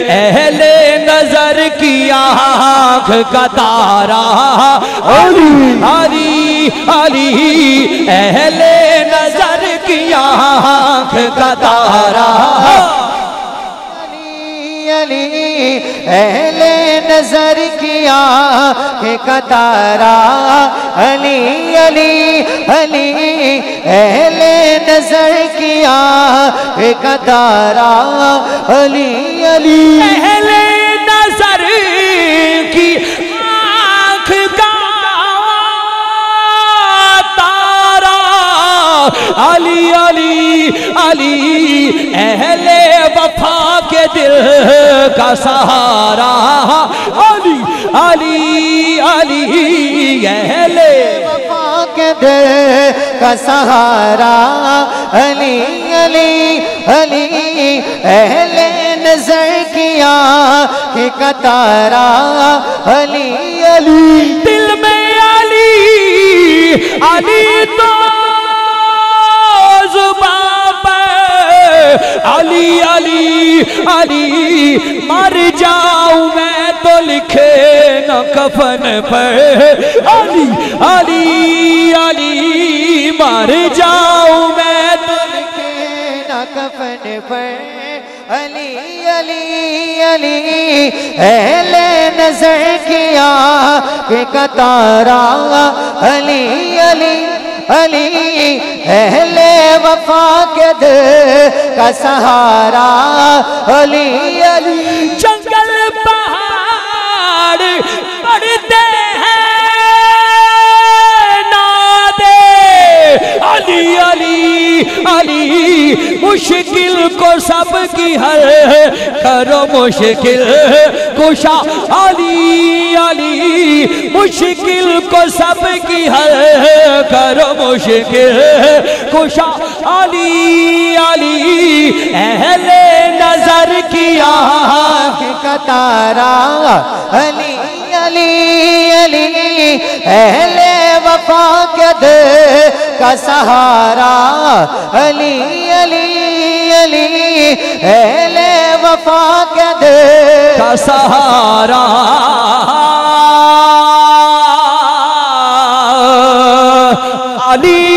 اہل نظر کی آنکھ کا تارا علی علی علی اہل نظر کی آنکھ کا تارا علی اہل نظر کی آنکھ کا تارا علی علی علی اہل نظر کی آنکھ کا تارا علی علی اہل نظر کی آنکھ کا تارا علی علی علی اہل وفا کے دل کا سہارا علی علی علی اہل وفا کے دل کا سہارا علی علی علی اہل نظر کی آنکھ کا تارا علی علی دل میں علی علی تو زباں پہ علی علی علی مر جاؤں میں تو لکھے نہ کفن پر علی علی علی مر جاؤں میں تو لکھے نہ کفن پر علی علی علی اہل نظر کی آنکھ کا تارا علی علی علی اہل وفا کے دل کا سہارا علی علی جنگل پہاڑ پڑتے ہیں نادے علی علی علی مشکل کو سب کی حل کرو مشکل کشا علی علی مشکل کو سب کی حل کرو مشکل کشا علی علی اہل نظر کی آنکھ کا تارا علی علی علی اہل وفا کے دل کا سہارا علی علی علی اہل وفا کے دل کا سہارا علی